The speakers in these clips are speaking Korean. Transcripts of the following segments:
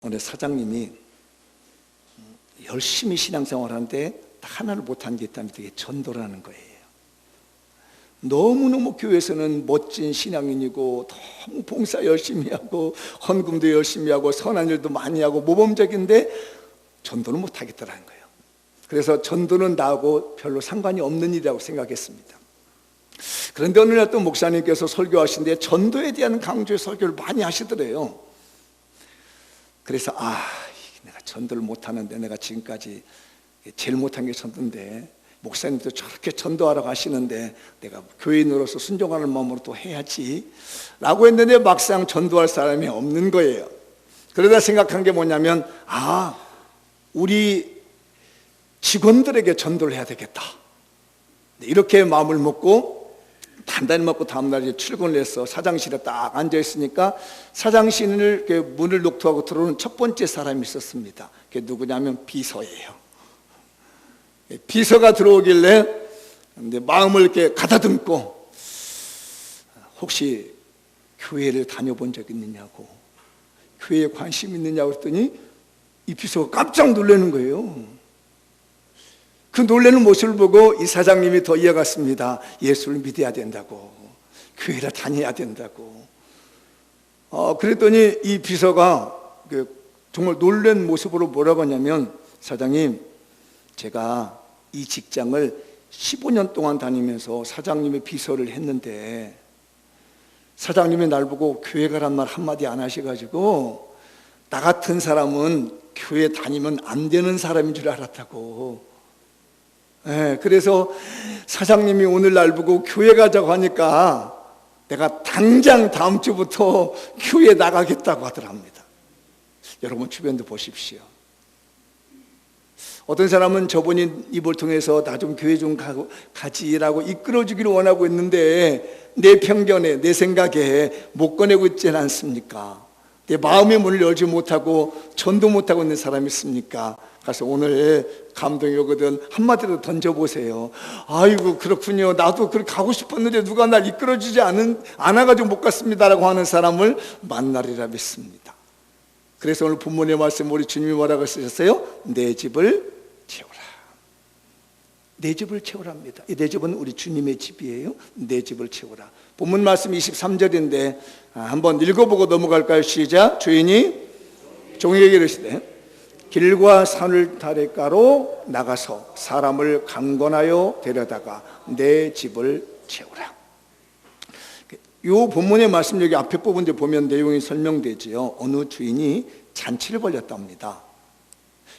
오늘 사장님이 열심히 신앙생활 하는데 하나를 못한 게 있다면 그게 전도라는 거예요. 너무너무 교회에서는 멋진 신앙인이고 너무 봉사 열심히 하고 헌금도 열심히 하고 선한 일도 많이 하고 모범적인데 전도는 못하겠다라는 거예요. 그래서 전도는 나하고 별로 상관이 없는 일이라고 생각했습니다. 그런데 어느 날 또 목사님께서 설교하시는데 전도에 대한 강조의 설교를 많이 하시더래요. 그래서 내가 전도를 못하는데, 내가 지금까지 제일 못한 게 전도인데 목사님도 저렇게 전도하라고 하시는데 내가 교인으로서 순종하는 마음으로 또 해야지 라고 했는데 막상 전도할 사람이 없는 거예요. 그러다 생각한 게 뭐냐면 우리 직원들에게 전도를 해야 되겠다, 이렇게 마음을 먹고 단단히 먹고 다음날 출근을 해서 사장실에 딱 앉아있으니까 사장실을 문을 녹토하고 들어오는 첫 번째 사람이 있었습니다. 그게 누구냐면 비서예요. 비서가 들어오길래 마음을 이렇게 가다듬고 혹시 교회를 다녀본 적 있느냐고, 교회에 관심 있느냐고 했더니 이 비서가 깜짝 놀라는 거예요. 그 놀라는 모습을 보고 이 사장님이 더 이어갔습니다. 예수를 믿어야 된다고, 교회를 다녀야 된다고. 그랬더니 이 비서가 정말 놀란 모습으로 뭐라고 하냐면, 사장님, 제가 이 직장을 15년 동안 다니면서 사장님의 비서를 했는데 사장님이 날 보고 교회 가란 말 한마디 안 하셔가지고 나 같은 사람은 교회 다니면 안 되는 사람인 줄 알았다고. 그래서 사장님이 오늘 날 보고 교회 가자고 하니까 내가 당장 다음 주부터 교회 나가겠다고 하더랍니다. 여러분 주변도 보십시오. 어떤 사람은 저분이 입을 통해서 나 좀 교회 좀 가지라고 이끌어주기를 원하고 있는데 내 편견에, 내 생각에 못 꺼내고 있지 않습니까? 내 마음의 문을 열지 못하고 전도 못하고 있는 사람이 있습니까? 그래서 오늘 감동이 오거든 한마디로 던져보세요. 아이고 그렇군요, 나도 그렇게 가고 싶었는데 누가 날 이끌어주지 않아가지고 못 갔습니다라고 하는 사람을 만나리라 믿습니다. 그래서 오늘 본문의 말씀 우리 주님이 뭐라고 쓰셨어요? 내 집을 채우라. 내 집을 채우랍니다. 내 집은 우리 주님의 집이에요. 내 집을 채우라. 본문 말씀 23절인데 한번 읽어보고 넘어갈까요? 시작. 주인이 종에게 이르시되 길과 산을 다래가로 나가서 사람을 강권하여 데려다가 내 집을 채우라. 이 본문의 말씀 여기 앞에 부분에 보면 내용이 설명되지요. 어느 주인이 잔치를 벌였답니다.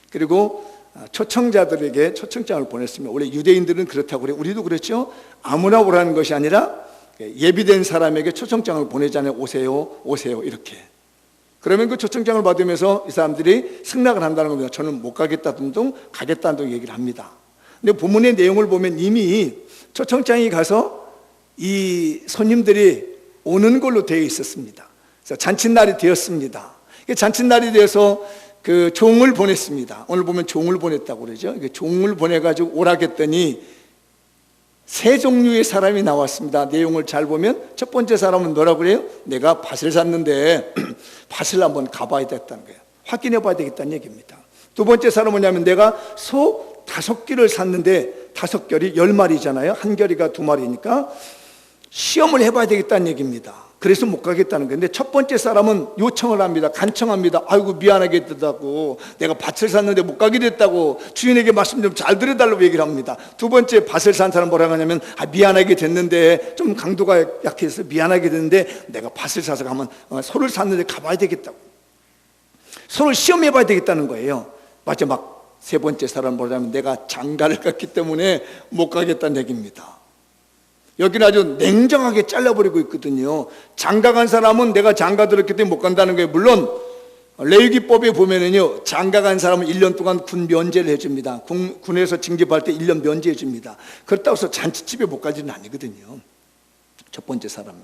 그리고 초청자들에게 초청장을 보냈습니다. 원래 유대인들은 그렇다고 그래요. 우리도 그렇죠. 아무나 오라는 것이 아니라 예비된 사람에게 초청장을 보내잖아요. 오세요, 오세요 이렇게. 그러면 그 초청장을 받으면서 이 사람들이 승낙을 한다는 겁니다. 저는 못 가겠다는 둥 가겠다는 둥 얘기를 합니다. 근데 본문의 내용을 보면 이미 초청장이 가서 이 손님들이 오는 걸로 되어 있었습니다. 그래서 잔칫날이 되었습니다. 잔칫날이 되어서 그 종을 보냈습니다. 오늘 보면 종을 보냈다고 그러죠. 종을 보내가지고 오라겠더니 세 종류의 사람이 나왔습니다. 내용을 잘 보면 첫 번째 사람은 뭐라고 그래요? 내가 밭을 샀는데 밭을 한번 가봐야 됐다는 거예요. 확인해 봐야 되겠다는 얘기입니다. 두 번째 사람은 뭐냐면 내가 소 5개를 샀는데 5결이 10마리잖아요. 한 결이가 2마리니까 시험을 해봐야 되겠다는 얘기입니다. 그래서 못 가겠다는 건데 첫 번째 사람은 요청을 합니다. 간청합니다. 아이고 미안하게 됐다고, 내가 밭을 샀는데 못 가게 됐다고 주인에게 말씀 좀 잘 들어달라고 얘기를 합니다. 두 번째 밭을 산 사람 뭐라고 하냐면 미안하게 됐는데 좀 강도가 약해서 미안하게 됐는데 내가 밭을 사서 가면 소를 샀는데 가봐야 되겠다고, 소를 시험해 봐야 되겠다는 거예요. 마지막 세 번째 사람 뭐냐면 내가 장가를 갔기 때문에 못 가겠다는 얘기입니다. 여기는 아주 냉정하게 잘라버리고 있거든요. 장가간 사람은 내가 장가 들었기 때문에 못 간다는 거예요. 물론 레위기법에 보면은요, 장가간 사람은 1년 동안 군 면제를 해줍니다. 군에서 징집할 때 1년 면제해 줍니다. 그렇다고 해서 잔치집에 못 가지는 아니거든요. 첫 번째 사람.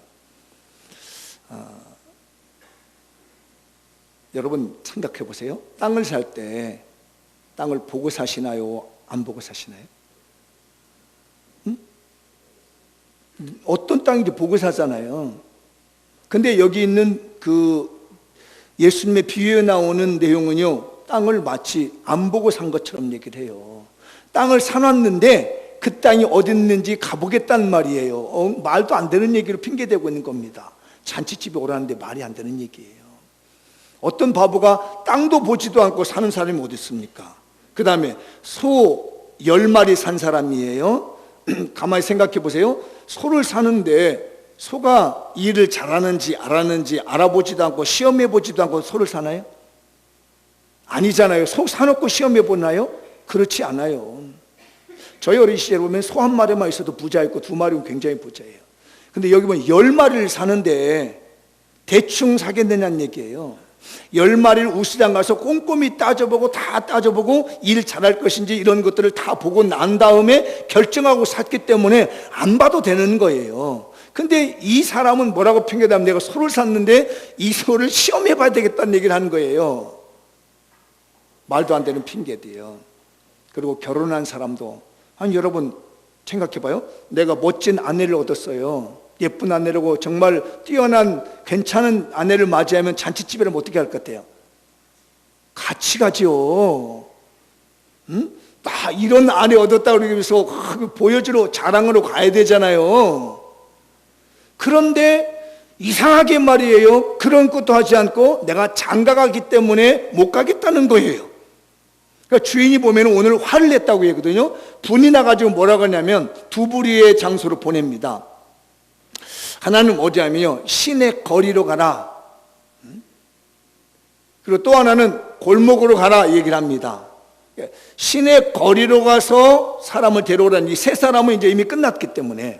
여러분 생각해 보세요. 땅을 살 때 땅을 보고 사시나요? 안 보고 사시나요? 어떤 땅인지 보고 사잖아요. 근데 여기 있는 그 예수님의 비유에 나오는 내용은요, 땅을 마치 안 보고 산 것처럼 얘기를 해요. 땅을 사놨는데 그 땅이 어디 있는지 가보겠다는 말이에요. 말도 안 되는 얘기로 핑계대고 있는 겁니다. 잔치집에 오라는데 말이 안 되는 얘기예요. 어떤 바보가 땅도 보지도 않고 사는 사람이 어디 있습니까? 그 다음에 소 10마리 산 사람이에요. 가만히 생각해 보세요. 소를 사는데 소가 일을 잘하는지 안 하는지 알아보지도 않고 시험해 보지도 않고 소를 사나요? 아니잖아요. 소 사놓고 시험해 보나요? 그렇지 않아요. 저희 어린 시절에 보면 소 한 마리만 있어도 부자였고 2마리면 굉장히 부자예요. 근데 여기 보면 10마리를 사는데 대충 사겠느냐는 얘기예요. 10마리를 우시장 가서 꼼꼼히 따져보고 다 따져보고 일 잘할 것인지 이런 것들을 다 보고 난 다음에 결정하고 샀기 때문에 안 봐도 되는 거예요. 근데 이 사람은 뭐라고 핑계대면 내가 소를 샀는데 이 소를 시험해 봐야 되겠다는 얘기를 하는 거예요. 말도 안 되는 핑계대요. 그리고 결혼한 사람도, 아니 여러분 생각해 봐요. 내가 멋진 아내를 얻었어요. 예쁜 아내라고 정말 뛰어난 괜찮은 아내를 맞이하면 잔치집에는 어떻게 할 것 같아요? 같이 가죠. 나 이런 아내 얻었다고 그러면서 보여주러 자랑으로 가야 되잖아요. 그런데 이상하게 말이에요. 그런 것도 하지 않고 내가 장가가기 때문에 못 가겠다는 거예요. 그러니까 주인이 보면 오늘 화를 냈다고 하거든요. 분이 나가지고 뭐라고 하냐면 두 부류의 장소로 보냅니다. 하나는 어디 하면요, 시내 거리로 가라. 그리고 또 하나는 골목으로 가라 얘기를 합니다. 시내 거리로 가서 사람을 데려오라는 이 세 사람은 이제 이미 끝났기 때문에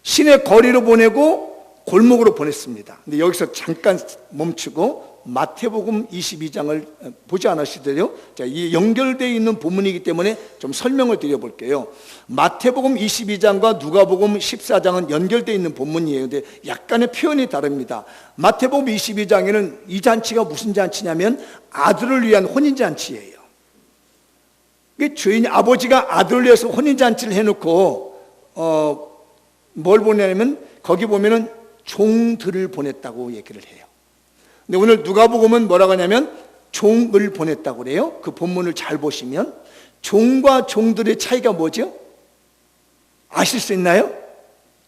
시내 거리로 보내고 골목으로 보냈습니다. 근데 여기서 잠깐 멈추고 마태복음 22장을 보지 않으시더요? 자, 이 연결되어 있는 본문이기 때문에 좀 설명을 드려볼게요. 마태복음 22장과 누가복음 14장은 연결되어 있는 본문이에요. 근데 약간의 표현이 다릅니다. 마태복음 22장에는 이 잔치가 무슨 잔치냐면 아들을 위한 혼인잔치예요. 주인 아버지가 아들을 위해서 혼인잔치를 해놓고 뭘 보내냐면 거기 보면은 종들을 보냈다고 얘기를 해요. 근데 오늘 누가복음은 뭐라고 하냐면 종을 보냈다고 그래요. 그 본문을 잘 보시면 종과 종들의 차이가 뭐죠? 아실 수 있나요?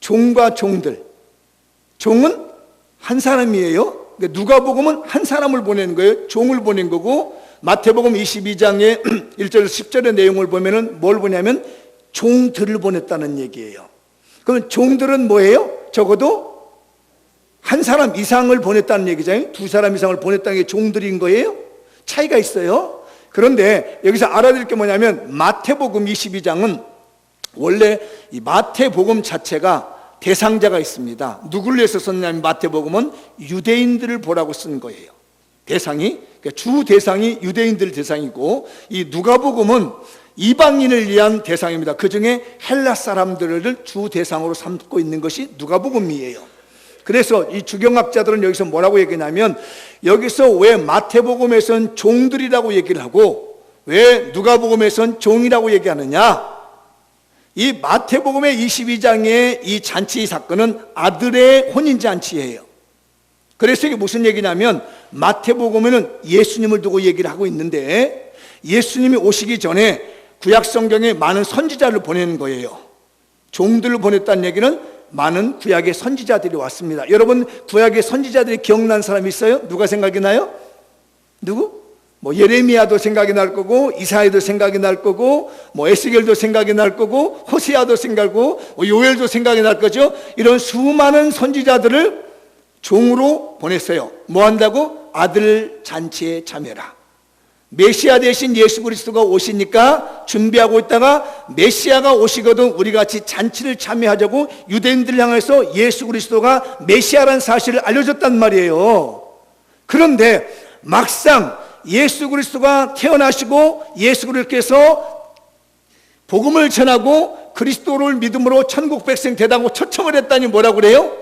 종과 종들. 종은 한 사람이에요. 누가복음은 한 사람을 보내는 거예요. 종을 보낸 거고, 마태복음 22장의 1절에서 10절의 내용을 보면은 뭘 보냐면 종들을 보냈다는 얘기예요. 그럼 종들은 뭐예요? 적어도 한 사람 이상을 보냈다는 얘기잖아요. 2사람 이상을 보냈다는 게 종들인 거예요. 차이가 있어요. 그런데 여기서 알아둘 게 뭐냐면 마태복음 22장은 원래 이 마태복음 자체가 대상자가 있습니다. 누구를 위해서 썼냐면 마태복음은 유대인들을 보라고 쓴 거예요. 대상이, 그러니까 주 대상이 유대인들 대상이고, 이 누가복음은 이방인을 위한 대상입니다. 그 중에 헬라 사람들을 주 대상으로 삼고 있는 것이 누가복음이에요. 그래서 이 주경학자들은 여기서 뭐라고 얘기하냐면, 여기서 왜 마태복음에서는 종들이라고 얘기를 하고 왜 누가복음에서는 종이라고 얘기하느냐, 이 마태복음의 22장의 이 잔치 사건은 아들의 혼인잔치예요. 그래서 이게 무슨 얘기냐면 마태복음에는 예수님을 두고 얘기를 하고 있는데, 예수님이 오시기 전에 구약성경에 많은 선지자를 보내는 거예요. 종들을 보냈다는 얘기는 많은 구약의 선지자들이 왔습니다. 여러분, 구약의 선지자들이 기억난 사람이 있어요? 누가 생각이 나요? 누구? 뭐 예레미야도 생각이 날 거고, 이사야도 생각이 날 거고, 뭐 에스겔도 생각이 날 거고, 호세아도 생각하고, 뭐 요엘도 생각이 날 거죠. 이런 수많은 선지자들을 종으로 보냈어요. 뭐 한다고? 아들 잔치에 참여라. 메시아 대신 예수 그리스도가 오시니까 준비하고 있다가 메시아가 오시거든 우리 같이 잔치를 참여하자고 유대인들을 향해서 예수 그리스도가 메시아라는 사실을 알려줬단 말이에요. 그런데 막상 예수 그리스도가 태어나시고 예수 그리스도께서 복음을 전하고 그리스도를 믿음으로 천국 백성 되다고 초청을 했다니 뭐라고 그래요?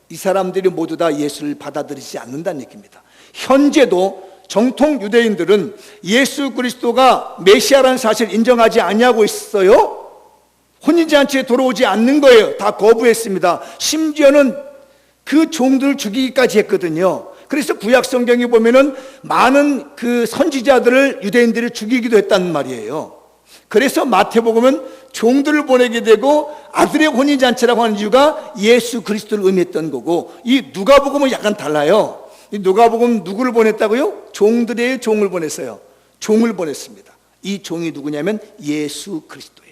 이 사람들이 모두 다 예수를 받아들이지 않는다는 얘기입니다. 현재도 정통 유대인들은 예수 그리스도가 메시아라는 사실을 인정하지 아니하고 있어요. 혼인잔치에 돌아오지 않는 거예요. 다 거부했습니다. 심지어는 그 종들을 죽이기까지 했거든요. 그래서 구약 성경에 보면은 많은 그 선지자들을 유대인들이 죽이기도 했다는 말이에요. 그래서 마태복음은 종들을 보내게 되고 아들의 혼인잔치라고 하는 이유가 예수 그리스도를 의미했던 거고, 이 누가복음은 약간 달라요. 이 누가복음 누구를 보냈다고요? 종들의 종을 보냈어요. 종을 보냈습니다. 이 종이 누구냐면 예수 그리스도예요.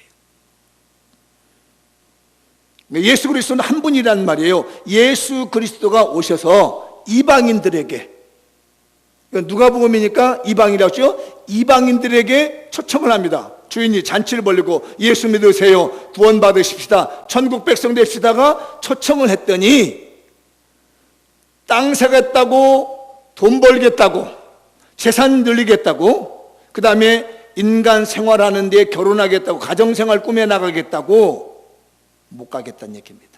예수 그리스도는 한 분이란 말이에요. 예수 그리스도가 오셔서 이방인들에게, 누가복음이니까 이방이라고 하죠. 이방인들에게 초청을 합니다. 주인이 잔치를 벌리고 예수 믿으세요, 구원 받으십시다, 천국 백성 되시다가 초청을 했더니 땅 사겠다고, 돈 벌겠다고, 재산 늘리겠다고, 그 다음에 인간 생활하는 데 결혼하겠다고, 가정생활 꾸며 나가겠다고 못 가겠다는 얘기입니다.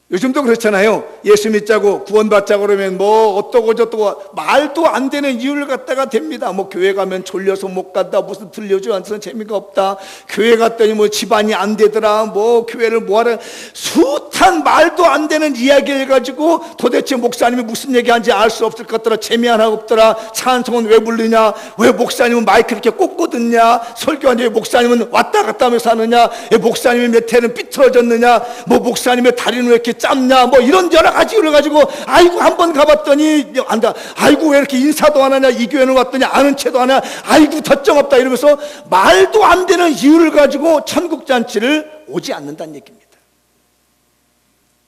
요즘도 그렇잖아요. 예수 믿자고 구원받자고 그러면 뭐 어떠고 저떠고 말도 안 되는 이유를 갖다가 댑니다. 뭐 교회 가면 졸려서 못 간다, 무슨 들려줘 앉아서 재미가 없다, 교회 갔더니 뭐 집안이 안 되더라, 뭐 교회를 뭐하라, 숱한 말도 안 되는 이야기를 가지고 도대체 목사님이 무슨 얘기하는지 알 수 없을 것 같더라, 재미 하나 없더라, 찬송은 왜 부르냐, 왜 목사님은 마이크 이렇게 꽂고 듣냐, 설교하는데 왜 목사님은 왔다 갔다 하면서 하느냐, 왜 목사님의 몇 해는 삐뚤어졌느냐, 뭐 목사님의 다리는 왜 이렇게 짧냐, 뭐 이런 여러 가지를 가지고, 아이고 한번 가봤더니 안다, 아이고 왜 이렇게 인사도 안 하냐, 이 교회는 왔더니 아는 체도 안 하냐, 아이고 덧정 없다, 이러면서 말도 안 되는 이유를 가지고 천국잔치를 오지 않는다는 얘기입니다.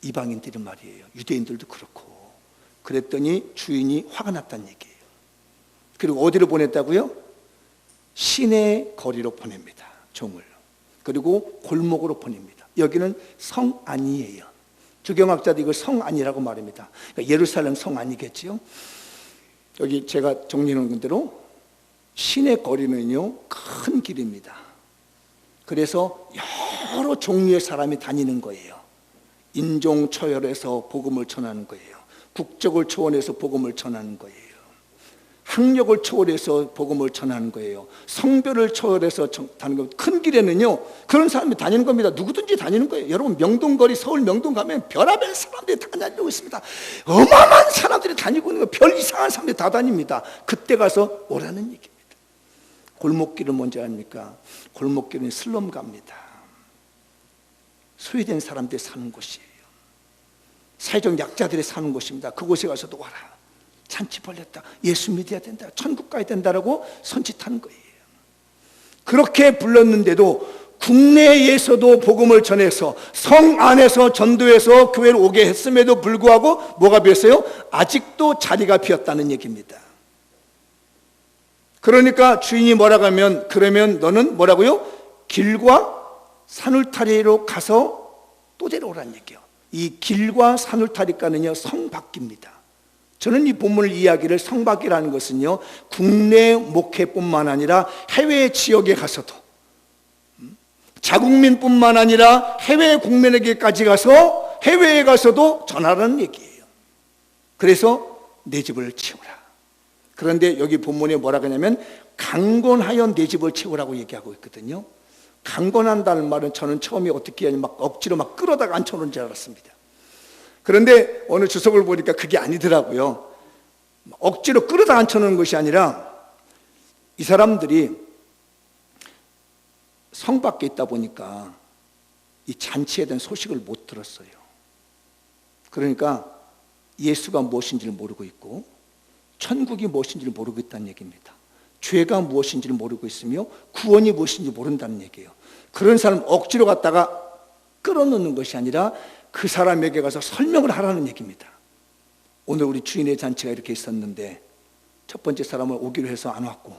이방인들은 말이에요. 유대인들도 그렇고. 그랬더니 주인이 화가 났다는 얘기예요. 그리고 어디로 보냈다고요? 시내 거리로 보냅니다, 종을. 그리고 골목으로 보냅니다. 여기는 성 안이에요. 주경학자도 이걸 성 안이라고 말합니다. 그러니까 예루살렘 성 안이겠지요. 여기 제가 정리해 놓은 대로 시내 거리는요 큰 길입니다. 그래서 여러 종류의 사람이 다니는 거예요. 인종 초월해서 복음을 전하는 거예요. 국적을 초월해서 복음을 전하는 거예요. 학력을 초월해서 복음을 전하는 거예요. 성별을 초월해서 다니는 거예요. 큰 길에는요 그런 사람이 다니는 겁니다. 누구든지 다니는 거예요. 여러분 명동거리, 서울 명동 가면 별의별 사람들이 다 다니고 있습니다. 어마어마한 사람들이 다니고 있는 거예요. 별 이상한 사람들이 다 다닙니다. 그때 가서 오라는 얘기입니다. 골목길은 뭔지 아닙니까? 골목길은 슬럼 갑니다. 소외된 사람들이 사는 곳이에요. 사회적 약자들이 사는 곳입니다. 그곳에 가서도 와라, 잔치 벌렸다, 예수 믿어야 된다, 천국 가야 된다라고 선짓하는 거예요. 그렇게 불렀는데도 국내에서도 복음을 전해서 성 안에서 전도해서 교회를 오게 했음에도 불구하고 뭐가 비었어요? 아직도 자리가 비었다는 얘기입니다. 그러니까 주인이 뭐라고 하면, 그러면 너는 뭐라고요? 길과 산울타리로 가서 또 데려오라는 얘기예요. 이 길과 산울타리가는요 성밖입니다. 저는 이 본문을 이야기를, 성밖이라는 것은요 국내 목회뿐만 아니라 해외 지역에 가서도, 자국민뿐만 아니라 해외 국민에게까지 가서 해외에 가서도 전하라는 얘기예요. 그래서 내 집을 채우라. 그런데 여기 본문에 뭐라고 하냐면 강권하여 내 집을 채우라고 얘기하고 있거든요. 강권한다는 말은 저는 처음에 어떻게 하냐면 막 억지로 막 끌어다가 앉혀놓은 줄 알았습니다. 그런데 어느 주석을 보니까 그게 아니더라고요. 억지로 끌어다 앉혀놓은 것이 아니라 이 사람들이 성 밖에 있다 보니까 이 잔치에 대한 소식을 못 들었어요. 그러니까 예수가 무엇인지를 모르고 있고 천국이 무엇인지를 모르고 있다는 얘기입니다. 죄가 무엇인지를 모르고 있으며 구원이 무엇인지 모른다는 얘기예요. 그런 사람 억지로 갖다가 끌어놓는 것이 아니라 그 사람에게 가서 설명을 하라는 얘기입니다. 오늘 우리 주인의 잔치가 이렇게 있었는데 첫 번째 사람을 오기로 해서 안 왔고,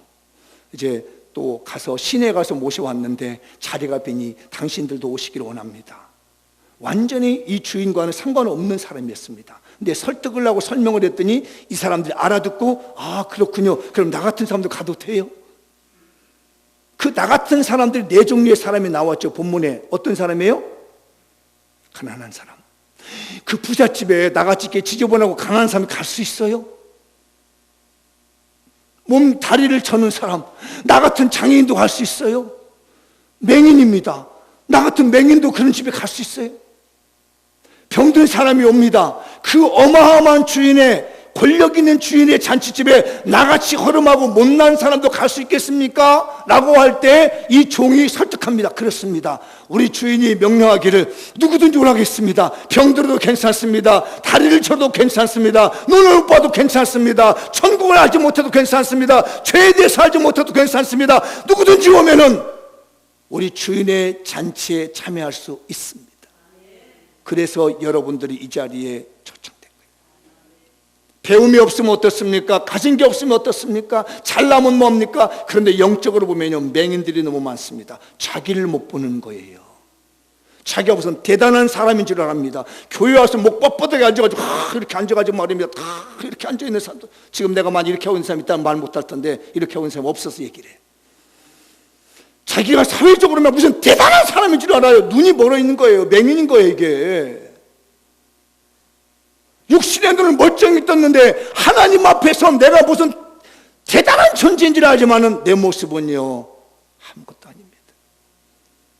이제 또 가서 시내에 가서 모셔왔는데 자리가 비니 당신들도 오시기를 원합니다. 완전히 이 주인과는 상관없는 사람이었습니다. 근데 설득을 하고 설명을 했더니 이 사람들이 알아듣고, 아 그렇군요, 그럼 나 같은 사람도 가도 돼요? 그 나 같은 사람들이 네 종류의 사람이 나왔죠. 본문에 어떤 사람이에요? 가난한 사람. 그 부잣집에 나같이 이렇게 지저분하고 가난한 사람이 갈 수 있어요? 몸 다리를 저는 사람, 나 같은 장애인도 갈 수 있어요? 맹인입니다. 나 같은 맹인도 그런 집에 갈 수 있어요? 병든 사람이 옵니다. 그 어마어마한 주인의 권력 있는 주인의 잔치집에 나같이 허름하고 못난 사람도 갈 수 있겠습니까? 라고 할 때 이 종이 설득합니다. 그렇습니다. 우리 주인이 명령하기를 누구든지 오라겠습니다. 병들어도 괜찮습니다. 다리를 쳐도 괜찮습니다. 눈을 못 봐도 괜찮습니다. 천국을 알지 못해도 괜찮습니다. 죄에 대해서 알지 못해도 괜찮습니다. 누구든지 오면은 우리 주인의 잔치에 참여할 수 있습니다. 그래서 여러분들이 이 자리에 초청된 거예요. 배움이 없으면 어떻습니까? 가진 게 없으면 어떻습니까? 잘나면 뭡니까? 그런데 영적으로 보면요, 맹인들이 너무 많습니다. 자기를 못 보는 거예요. 자기가 무슨 대단한 사람인 줄 알합니다. 교회 와서 목 뻣뻣하게 앉아가지고 이렇게 앉아가지고 말입니다. 이렇게 앉아있는 사람도, 지금 내가 만약 이렇게 하고 있는 사람이 있다면 말 못할 텐데 이렇게 하고 있는 사람이 없어서 얘기를 해요. 자기가 사회적으로 무슨 대단한 사람인 줄 알아요. 눈이 멀어 있는 거예요. 맹인인 거예요, 이게. 육신의 눈을 멀쩡히 떴는데 하나님 앞에서 내가 무슨 대단한 존재인 줄 알지만은 내 모습은요, 아무것도 아닙니다.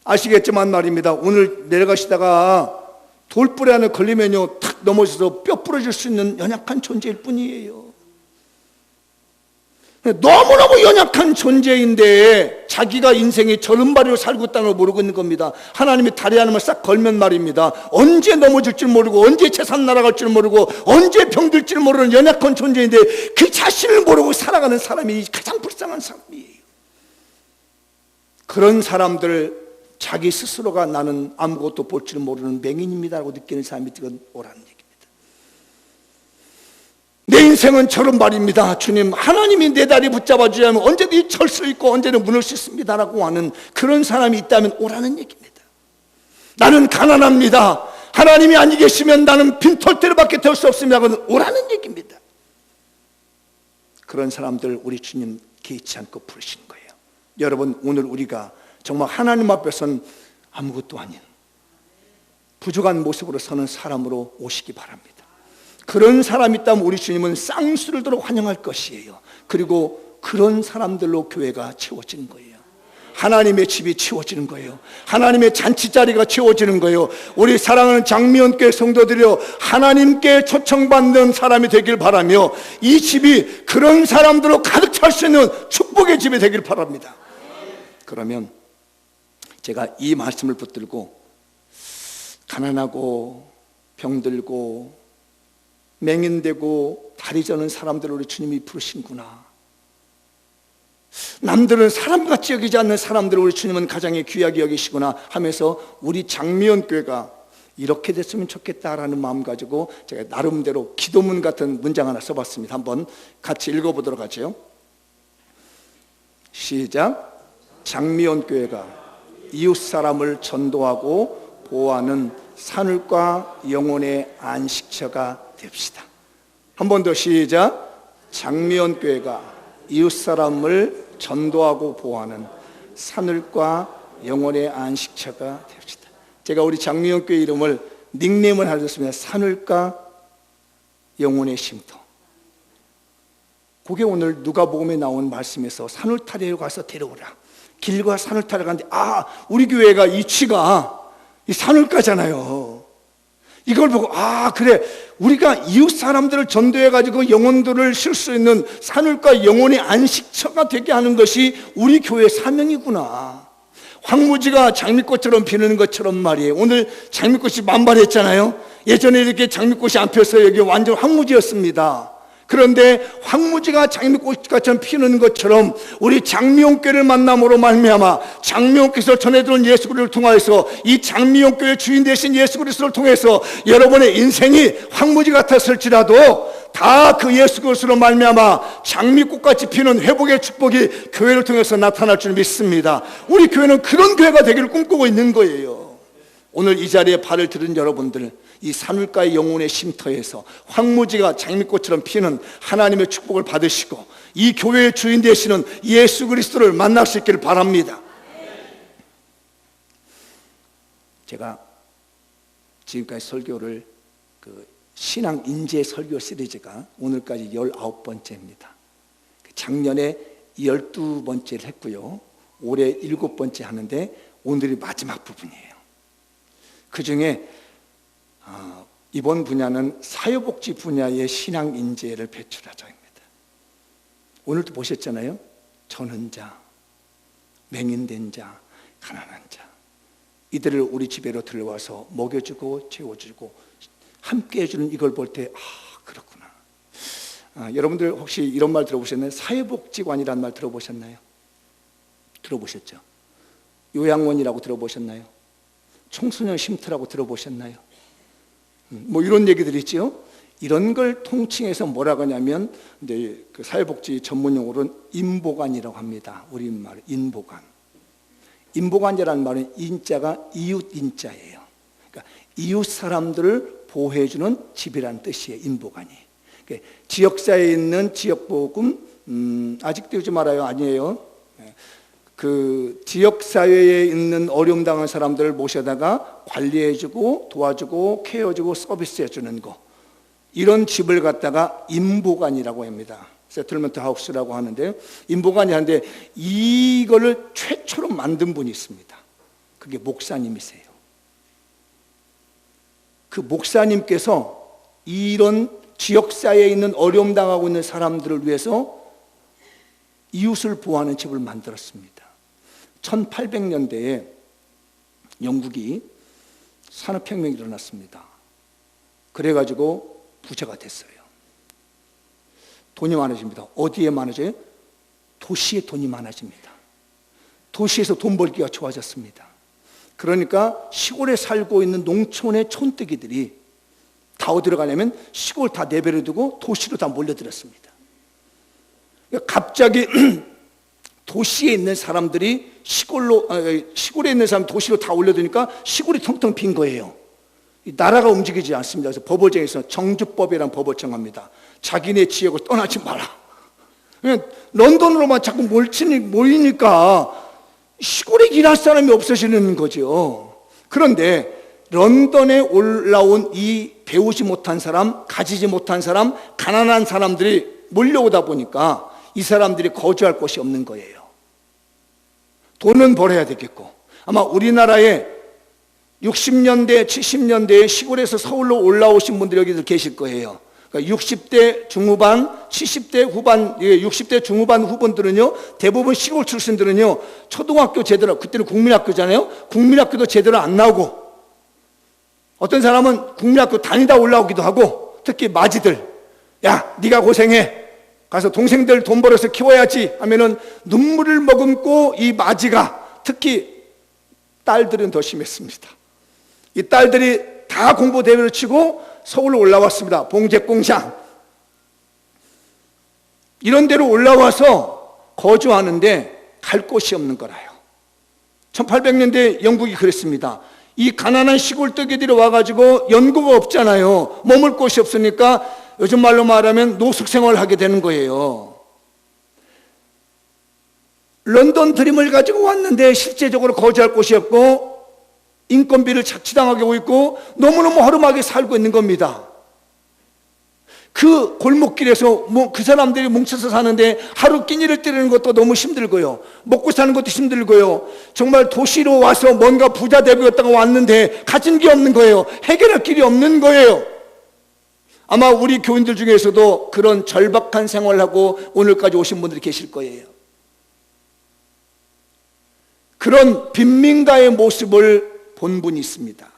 아시겠지만 말입니다. 오늘 내려가시다가 돌불에 안에 걸리면요, 탁 넘어져서 뼈 부러질 수 있는 연약한 존재일 뿐이에요. 너무너무 연약한 존재인데 자기가 인생이 절름발이로 살고 있다는 걸 모르고 있는 겁니다. 하나님이 다리 하나만 싹 걸면 말입니다, 언제 넘어질 줄 모르고 언제 재산 날아갈 줄 모르고 언제 병들 줄 모르는 연약한 존재인데 그 자신을 모르고 살아가는 사람이 가장 불쌍한 사람이에요. 그런 사람들, 자기 스스로가 나는 아무것도 볼 줄 모르는 맹인입니다라고 느끼는 사람이 오라는 얘기입니다. 내 인생은 저런 말입니다. 주님, 하나님이 내 다리 붙잡아 주자면 언제든지 절 수 있고 언제든 무너질 수 있습니다라고 하는 그런 사람이 있다면 오라는 얘기입니다. 나는 가난합니다. 하나님이 아니 계시면 나는 빈털터리밖에 될 수 없습니다라고 오라는 얘기입니다. 그런 사람들 우리 주님 개의치 않고 부르시는 거예요. 여러분, 오늘 우리가 정말 하나님 앞에서는 아무것도 아닌 부족한 모습으로 서는 사람으로 오시기 바랍니다. 그런 사람이 있다면 우리 주님은 쌍수를 들어 환영할 것이에요. 그리고 그런 사람들로 교회가 채워지는 거예요. 하나님의 집이 채워지는 거예요. 하나님의 잔치자리가 채워지는 거예요. 우리 사랑하는 장미원교회 성도들이여, 하나님께 초청받는 사람이 되길 바라며 이 집이 그런 사람들로 가득 찰 수 있는 축복의 집이 되길 바랍니다. 그러면 제가 이 말씀을 붙들고 가난하고 병들고 맹인되고 다리 저는 사람들을 우리 주님이 부르신구나. 남들은 사람같이 여기지 않는 사람들을 우리 주님은 가장에 귀하게 여기시구나 하면서 우리 장미연 교회가 이렇게 됐으면 좋겠다라는 마음 가지고 제가 나름대로 기도문 같은 문장 하나 써봤습니다. 한번 같이 읽어보도록 하죠. 시작. 장미연 교회가 이웃 사람을 전도하고 보호하는 산울과 영혼의 안식처가 됩시다. 한 번 더 시작. 장미연 교회가 이웃 사람을 전도하고 보호하는 산울과 영혼의 안식처가 됩시다. 제가 우리 장미연 교회 이름을 닉네임을 하셨습니다. 산울과 영혼의 쉼터. 그게 오늘 누가복음에 나온 말씀에서 산울타리에 가서 데려오라. 길과 산울타리에 가는데 우리 교회가 위치가 이 산울가잖아요. 이걸 보고 그래, 우리가 이웃 사람들을 전도해가지고 영혼들을 쉴 수 있는 산울과 영혼의 안식처가 되게 하는 것이 우리 교회의 사명이구나. 황무지가 장미꽃처럼 피는 것처럼 말이에요. 오늘 장미꽃이 만발했잖아요. 예전에 이렇게 장미꽃이 안 폈어요. 여기 완전 황무지였습니다. 그런데 황무지가 장미꽃처럼 피는 것처럼 우리 장미용교회를 만남으로 말미암아 장미용께서 전해들은 예수 그리스도를 통하여서 이 장미용교회 주인 되신 예수 그리스도를 통해서 여러분의 인생이 황무지 같았을지라도 다 그 예수 그리스도로 말미암아 장미꽃같이 피는 회복의 축복이 교회를 통해서 나타날 줄 믿습니다. 우리 교회는 그런 교회가 되기를 꿈꾸고 있는 거예요. 오늘 이 자리에 발을 들은 여러분들, 이 산울가의 영혼의 쉼터에서 황무지가 장미꽃처럼 피는 하나님의 축복을 받으시고 이 교회의 주인 되시는 예수 그리스도를 만날 수 있기를 바랍니다. 제가 지금까지 설교를 신앙 인재 설교 시리즈가 오늘까지 19번째입니다. 작년에 12번째를 했고요. 올해 7번째 하는데 오늘이 마지막 부분이에요. 그 중에 이번 분야는 사회복지 분야의 신앙 인재를 배출하자입니다. 오늘도 보셨잖아요. 저는 자, 맹인된 자, 가난한 자, 이들을 우리 집에로 들어와서 먹여주고 재워주고 함께 해주는 이걸 볼 때 그렇구나. 여러분들 혹시 이런 말 들어보셨나요? 사회복지관이라는 말 들어보셨나요? 들어보셨죠? 요양원이라고 들어보셨나요? 청소년 쉼터라고 들어보셨나요? 뭐 이런 얘기들 있죠. 이런 걸 통칭해서 뭐라고 하냐면 이제 그 사회복지 전문 용어로는 인보관이라고 합니다. 우리말 인보관. 인보관이라는 말은 인자가 이웃 인자예요. 그러니까 이웃 사람들을 보호해주는 집이라는 뜻이에요. 인보관이. 그러니까 지역사회에 있는 지역보금 아직도 요즘 알아요? 아니에요. 그 지역사회에 있는 어려움 당한 사람들을 모셔다가 관리해주고 도와주고 케어해주고 서비스해주는 거, 이런 집을 갖다가 인보관이라고 합니다. 세틀먼트 하우스라고 하는데요. 인보관이 하는데 이거를 최초로 만든 분이 있습니다. 그게 목사님이세요. 그 목사님께서 이런 지역사회에 있는 어려움 당하고 있는 사람들을 위해서 이웃을 보호하는 집을 만들었습니다. 1800년대에 영국이 산업혁명이 일어났습니다. 그래가지고 부자가 됐어요. 돈이 많아집니다. 어디에 많아져요? 도시에 돈이 많아집니다. 도시에서 돈 벌기가 좋아졌습니다. 그러니까 시골에 살고 있는 농촌의 촌뜨기들이 다 어디로 가냐면 시골 다 내버려두고 도시로 다 몰려들었습니다. 그러니까 갑자기 도시에 있는 사람들이 시골에 있는 사람 도시로 다 올려두니까 시골이 텅텅 빈 거예요. 나라가 움직이지 않습니다. 그래서 법원정에서 정주법이라는 법을 정합니다. 자기네 지역을 떠나지 마라. 런던으로만 자꾸 모이니까 시골에 일할 사람이 없어지는 거죠. 그런데 런던에 올라온 이 배우지 못한 사람, 가지지 못한 사람, 가난한 사람들이 몰려오다 보니까 이 사람들이 거주할 곳이 없는 거예요. 돈은 벌어야 되겠고, 아마 우리나라에 60년대, 70년대에 시골에서 서울로 올라오신 분들이 여기도 계실 거예요. 그러니까 60대 중후반, 70대 후반, 60대 중후반 후분들은요, 대부분 시골 출신들은요, 초등학교 제대로, 그때는 국민학교잖아요. 국민학교도 제대로 안 나오고, 어떤 사람은 국민학교 다니다 올라오기도 하고, 특히 마지들, 야, 네가 고생해. 가서 동생들 돈 벌어서 키워야지 하면은 눈물을 머금고 이 마지가, 특히 딸들은 더 심했습니다. 이 딸들이 다 공부 대회를 치고 서울로 올라왔습니다. 봉제공장 이런 데로 올라와서 거주하는데 갈 곳이 없는 거라요. 1800년대 영국이 그랬습니다. 이 가난한 시골뜨기들이 와가지고 연고가 없잖아요. 머물 곳이 없으니까 요즘 말로 말하면 노숙생활을 하게 되는 거예요. 런던 드림을 가지고 왔는데 실제적으로 거주할 곳이 없고 인건비를 자치당하게 있고 너무너무 허름하게 살고 있는 겁니다. 그 골목길에서 그 사람들이 뭉쳐서 사는데 하루 끼니를 때리는 것도 너무 힘들고요. 먹고 사는 것도 힘들고요. 정말 도시로 와서 뭔가 부자 되겠다고 왔는데 가진 게 없는 거예요. 해결할 길이 없는 거예요. 아마 우리 교인들 중에서도 그런 절박한 생활을 하고 오늘까지 오신 분들이 계실 거예요. 그런 빈민가의 모습을 본 분이 있습니다.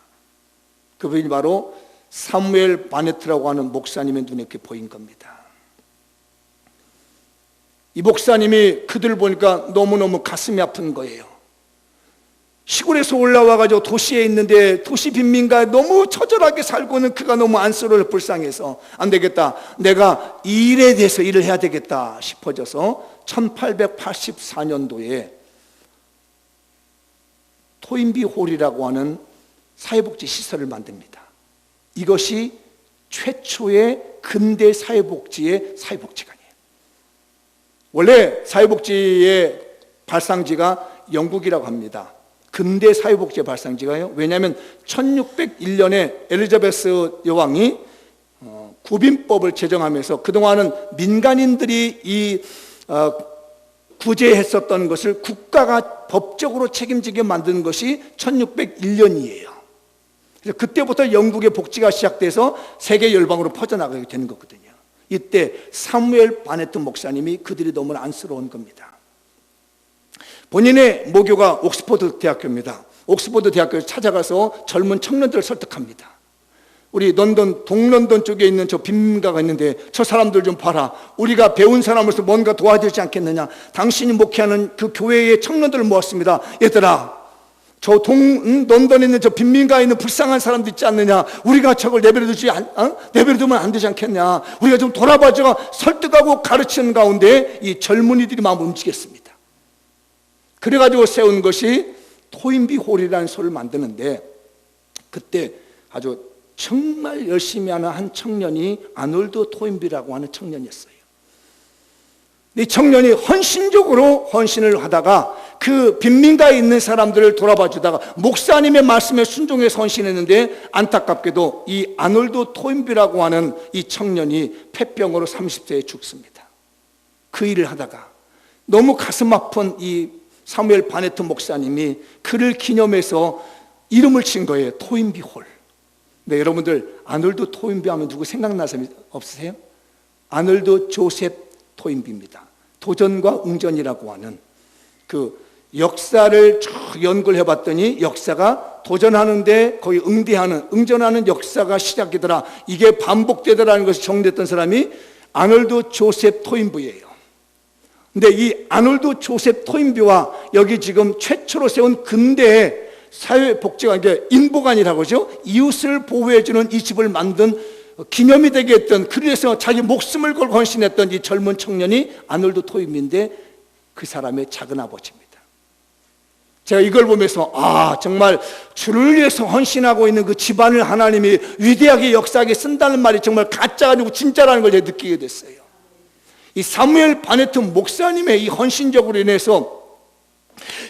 그분이 바로 사무엘 바네트라고 하는 목사님의 눈에 이렇게 보인 겁니다. 이 목사님이 그들 보니까 너무너무 가슴이 아픈 거예요. 시골에서 올라와가지고 도시에 있는데 도시 빈민가에 너무 처절하게 살고 있는 그가 너무 안쓰러워 불쌍해서 안 되겠다, 내가 이 일에 대해서 일을 해야 되겠다 싶어져서 1884년도에 토인비 홀이라고 하는 사회복지 시설을 만듭니다. 이것이 최초의 근대 사회복지의 사회복지관이에요. 원래 사회복지의 발상지가 영국이라고 합니다. 근대 사회복지의 발상지가요. 왜냐하면 1601년에 엘리자베스 여왕이 구빈법을 제정하면서 그동안은 민간인들이 이 구제했었던 것을 국가가 법적으로 책임지게 만드는 것이 1601년이에요. 그래서 그때부터 영국의 복지가 시작돼서 세계 열방으로 퍼져나가게 되는 거거든요. 이때 사무엘 바네트 목사님이 그들이 너무 안쓰러운 겁니다. 본인의 모교가 옥스퍼드 대학교입니다. 옥스퍼드 대학교에 찾아가서 젊은 청년들을 설득합니다. 우리 런던, 동런던 쪽에 있는 저 빈민가가 있는데 저 사람들 좀 봐라. 우리가 배운 사람으로서 뭔가 도와야 되지 않겠느냐. 당신이 목회하는 그 교회의 청년들을 모았습니다. 얘들아, 저 런던에 있는 저 빈민가에 있는 불쌍한 사람들 있지 않느냐. 우리가 저걸 내버려두면 안 되지 않겠냐. 우리가 좀 돌아봐줘 설득하고 가르치는 가운데 이 젊은이들이 마음을 움직였습니다. 그래가지고 세운 것이 토인비 홀이라는 소를 만드는데, 그때 아주 정말 열심히 하는 한 청년이 아놀드 토인비라고 하는 청년이었어요. 이 청년이 헌신적으로 헌신을 하다가 그 빈민가에 있는 사람들을 돌아봐 주다가 목사님의 말씀에 순종해서 헌신했는데, 안타깝게도 이 아놀드 토인비라고 하는 이 청년이 폐병으로 30세에 죽습니다. 그 일을 하다가 너무 가슴 아픈 이 사무엘 바네트 목사님이 그를 기념해서 이름을 친 거예요. 토인비 홀. 네, 여러분들 아놀드 토인비 하면 누구 생각나는 사람 없으세요? 아놀드 조셉 토인비입니다. 도전과 응전이라고 하는 그 역사를 쭉 연구를 해봤더니 역사가 도전하는데 거의 응전하는 역사가 시작이더라. 이게 반복되더라는 것을 정리했던 사람이 아놀드 조셉 토인비예요. 근데 이 아놀드 조셉 토인비와 여기 지금 최초로 세운 근대의 사회복지관, 이게 인보관이라고 하죠. 이웃을 보호해주는 이 집을 만든 기념이 되게 했던, 그래서 자기 목숨을 걸고 헌신했던 이 젊은 청년이 아놀드 토인비인데 그 사람의 작은 아버지입니다. 제가 이걸 보면서 정말 주를 위해서 헌신하고 있는 그 집안을 하나님이 위대하게 역사하게 쓴다는 말이 정말 가짜가 아니고 진짜라는 걸 제가 느끼게 됐어요. 이 사무엘 바네트 목사님의 이 헌신적으로 인해서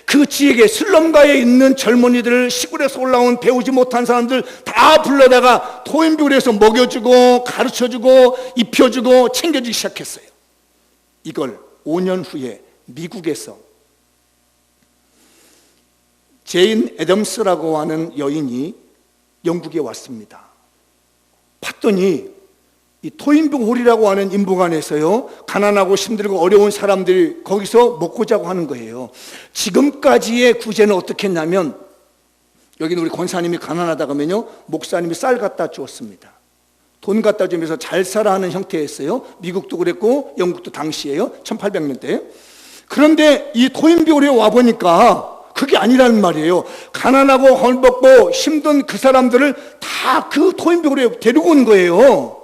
그 지역에 슬럼가에 있는 젊은이들을 시골에서 올라온 배우지 못한 사람들 다 불러다가 토인비를 해서 먹여주고 가르쳐주고 입혀주고 챙겨주기 시작했어요. 이걸 5년 후에 미국에서 제인 애덤스라고 하는 여인이 영국에 왔습니다. 봤더니 이 토인비 홀이라고 하는 인부관에서요, 가난하고 힘들고 어려운 사람들이 거기서 먹고 자고 하는 거예요. 지금까지의 구제는 어떻게 했냐면, 여기는 우리 권사님이 가난하다 그러면요, 목사님이 쌀 갖다 주었습니다. 돈 갖다 주면서 잘 살아 하는 형태였어요. 미국도 그랬고 영국도 당시에요. 1800년대. 그런데 이 토인비 홀에 와보니까 그게 아니라는 말이에요. 가난하고 헐벗고 힘든 그 사람들을 다 그 토인비 홀에 데리고 온 거예요.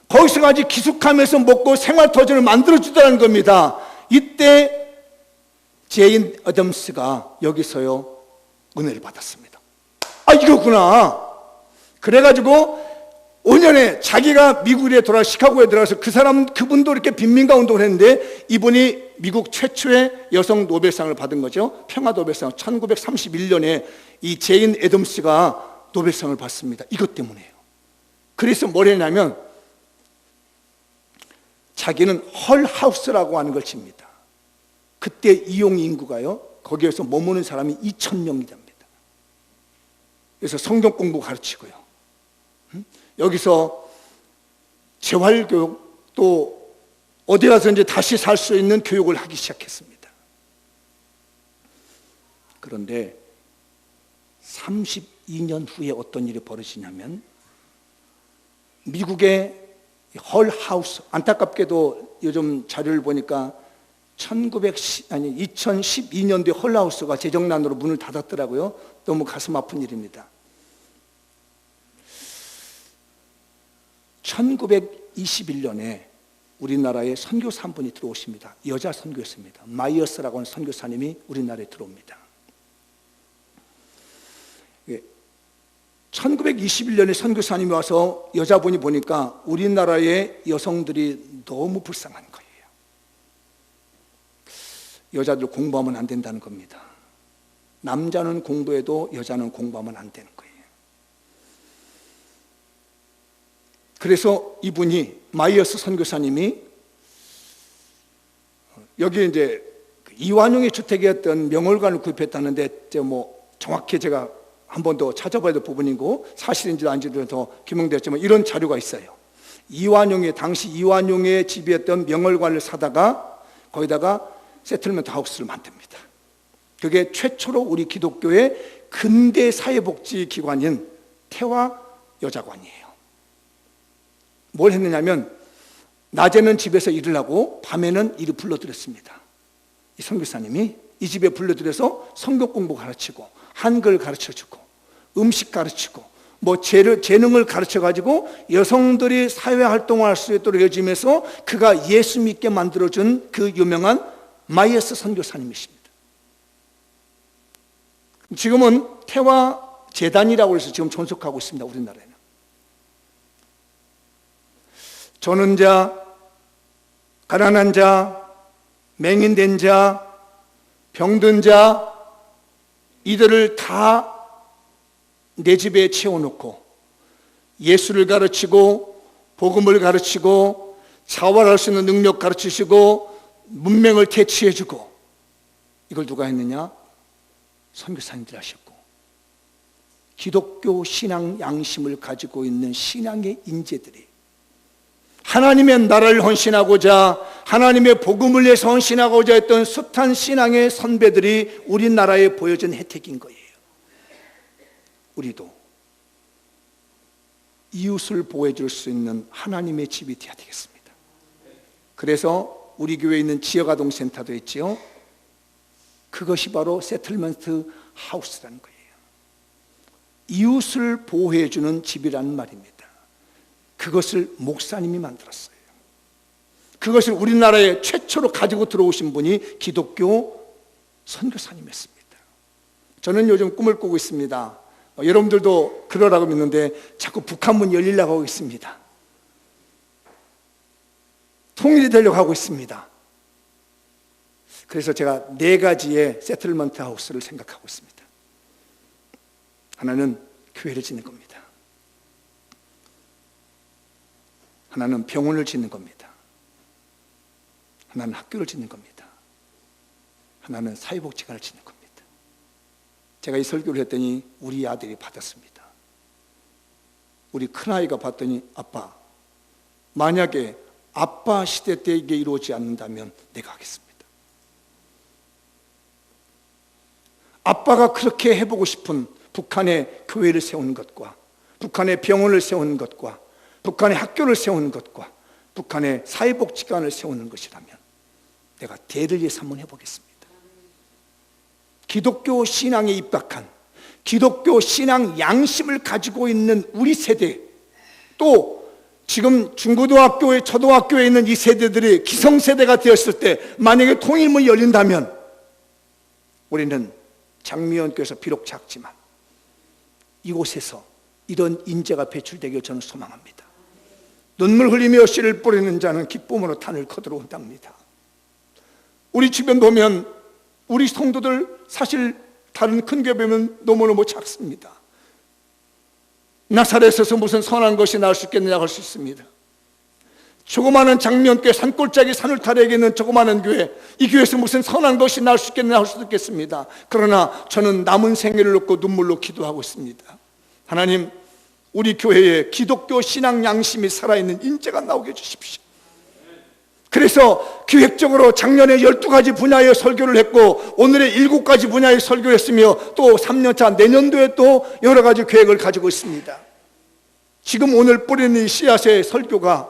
거기서까지 기숙하면서 먹고 생활터전을 만들어주다는 겁니다. 이때 제인 애덤스가 여기서요 은혜를 받았습니다. 이거구나. 그래가지고 5년에 자기가 미국에 돌아 시카고에 들어가서 그분도 이렇게 빈민가 운동을 했는데, 이분이 미국 최초의 여성 노벨상을 받은 거죠. 평화 노벨상. 1931년에 이 제인 애덤스가 노벨상을 받습니다. 이것 때문에요. 그래서 뭘 했냐면 자기는 헐하우스라고 하는 걸 칩니다. 그때 이용 인구가요, 거기에서 머무는 사람이 2,000명이 됩니다. 그래서 성경 공부 가르치고요, 여기서 재활교육, 또 어디 가서 이제 다시 살 수 있는 교육을 하기 시작했습니다. 그런데 32년 후에 어떤 일이 벌어지냐면, 미국의 헐하우스, 안타깝게도 요즘 자료를 보니까 2012년도에 헐하우스가 재정난으로 문을 닫았더라고요. 너무 가슴 아픈 일입니다. 1921년에 우리나라에 선교사 한 분이 들어오십니다. 여자 선교사입니다. 마이어스라고 하는 선교사님이 우리나라에 들어옵니다. 1921년에 선교사님이 와서 여자분이 보니까 우리나라의 여성들이 너무 불쌍한 거예요. 여자들 공부하면 안 된다는 겁니다. 남자는 공부해도 여자는 공부하면 안 되는 거예요. 그래서 이분이, 마이어스 선교사님이 여기 이제 이완용의 주택이었던 명월관을 구입했다는데, 정확히 제가 한 번 더 찾아봐야 될 부분이고 사실인지도 아닌지도 더 규명되었지만 이런 자료가 있어요. 당시 이완용의 집이었던 명월관을 사다가 거기다가 세틀먼트 하우스를 만듭니다. 그게 최초로 우리 기독교의 근대 사회복지기관인 태화여자관이에요. 뭘 했느냐면 낮에는 집에서 일을 하고 밤에는 일을 불러들였습니다. 이 선교사님이 이 집에 불러들여서 성경 공부 가르치고 한글 가르쳐주고 음식 가르치고 재능을 가르쳐가지고 여성들이 사회활동을 할 수 있도록 해주면서 그가 예수 믿게 만들어준 그 유명한 마이어스 선교사님이십니다. 지금은 태화재단이라고 해서 지금 존속하고 있습니다. 우리나라에는 저는 자, 가난한 자, 맹인된 자, 병든 자 이들을 다 내 집에 채워놓고 예수를 가르치고 복음을 가르치고 자활할 수 있는 능력 가르치시고 문맹을 퇴치해주고 이걸 누가 했느냐? 선교사님들이 하셨고 기독교 신앙 양심을 가지고 있는 신앙의 인재들이 하나님의 나라를 헌신하고자 하나님의 복음을 위해서 헌신하고자 했던 숱한 신앙의 선배들이 우리나라에 보여준 혜택인 거예요. 우리도 이웃을 보호해 줄 수 있는 하나님의 집이 되어야 되겠습니다. 그래서 우리 교회에 있는 지역아동센터도 있지요. 그것이 바로 세틀먼트 하우스라는 거예요. 이웃을 보호해 주는 집이라는 말입니다. 그것을 목사님이 만들었어요. 그것을 우리나라에 최초로 가지고 들어오신 분이 기독교 선교사님이었습니다. 저는 요즘 꿈을 꾸고 있습니다. 여러분들도 그러라고 믿는데 자꾸 북한문 열리려고 하고 있습니다. 통일이 되려고 하고 있습니다. 그래서 제가 4가지의 세틀먼트 하우스를 생각하고 있습니다. 하나는 교회를 짓는 겁니다. 하나는 병원을 짓는 겁니다. 하나는 학교를 짓는 겁니다. 하나는 사회복지관을 짓는 겁니다. 제가 이 설교를 했더니 우리 아들이 받았습니다. 우리 큰아이가 봤더니 아빠, 만약에 아빠 시대 때 이게 이루어지지 않는다면 내가 하겠습니다. 아빠가 그렇게 해보고 싶은 북한의 교회를 세우는 것과 북한의 병원을 세우는 것과 북한의 학교를 세우는 것과 북한의 사회복지관을 세우는 것이라면 내가 대를 위해서 한번 해보겠습니다. 기독교 신앙에 입각한 기독교 신앙 양심을 가지고 있는 우리 세대, 또 지금 중고등학교에 초등학교에 있는 이 세대들이 기성세대가 되었을 때 만약에 통일문이 열린다면 우리는 장미연교에서 비록 작지만 이곳에서 이런 인재가 배출되길 저는 소망합니다. 눈물 흘리며 씨를 뿌리는 자는 기쁨으로 탄을 거두러 온답니다. 우리 주변 보면 우리 성도들 사실 다른 큰 교회 보면 너무너무 작습니다. 나사렛에서 무슨 선한 것이 나올 수 있겠느냐 할 수 있습니다. 조그마한 장미연교회 산골짜기 산울타리에 있는 조그마한 교회, 이 교회에서 무슨 선한 것이 나올 수 있겠느냐 할 수도 있겠습니다. 그러나 저는 남은 생애를 놓고 눈물로 기도하고 있습니다. 하나님, 우리 교회에 기독교 신앙 양심이 살아있는 인재가 나오게 해주십시오. 그래서 기획적으로 작년에 12가지 분야의 설교를 했고 오늘의 7가지 분야의 설교를 했으며 또 3년차 내년도에 또 여러 가지 계획을 가지고 있습니다. 지금 오늘 뿌리는 이 씨앗의 설교가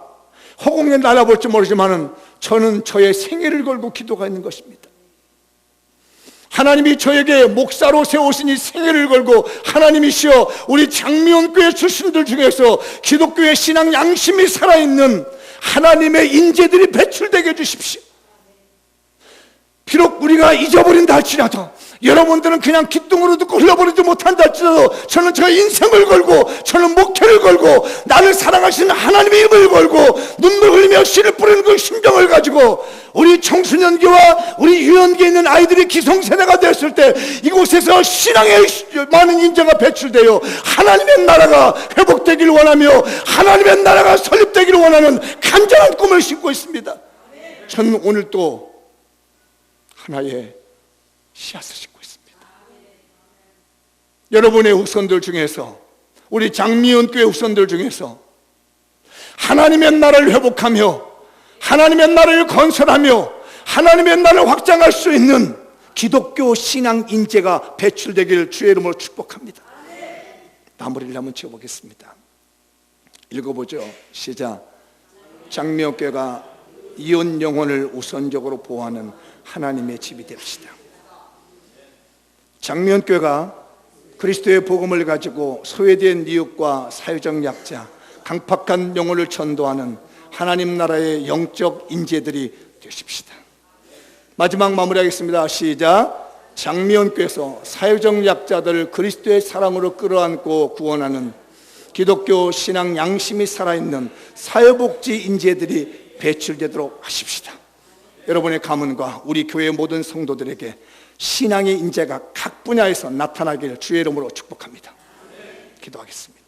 허공에 날아볼지 모르지만 저는 저의 생애를 걸고 기도가 있는 것입니다. 하나님이 저에게 목사로 세우신 이 생애를 걸고 하나님이시여 우리 장미원교회 출신들 중에서 기독교의 신앙 양심이 살아있는 하나님의 인재들이 배출되게 해주십시오. 비록 우리가 잊어버린다 할지라도 여러분들은 그냥 귓등으로 듣고 흘러버리지 못한다 할지라도 저는 저의 인생을 걸고 저는 목회를 걸고 나를 사랑하시는 하나님의 이름을 걸고 눈물 흘리며 씨를 뿌리는 그 심정을 가지고 우리 청소년기와 우리 유년기에 있는 아이들이 기성세대가 되었을 때 이곳에서 신앙의 많은 인재가 배출되어 하나님의 나라가 회복되기를 원하며 하나님의 나라가 설립되기를 원하는 간절한 꿈을 심고 있습니다. 저는 오늘 또 하나의 씨앗을 심고 있습니다. 여러분의 후손들 중에서, 우리 장미연 교회 후손들 중에서 하나님의 나라를 회복하며 하나님의 나라를 건설하며 하나님의 나라를 확장할 수 있는 기독교 신앙 인재가 배출되기를 주의 이름으로 축복합니다. 마무리를 한번 지어보겠습니다. 읽어보죠. 시작. 장미연교회가 이혼 영혼을 우선적으로 보호하는 하나님의 집이 됩시다. 장미연교회가 그리스도의 복음을 가지고 소외된 이웃과 사회적 약자, 강팍한 영혼을 전도하는 하나님 나라의 영적 인재들이 되십시다. 마지막 마무리하겠습니다. 시작. 장미연교회에서 사회적 약자들을 그리스도의 사랑으로 끌어안고 구원하는 기독교 신앙 양심이 살아있는 사회복지 인재들이 배출되도록 하십시다. 여러분의 가문과 우리 교회의 모든 성도들에게 신앙의 인재가 각 분야에서 나타나기를 주의 이름으로 축복합니다. 기도하겠습니다.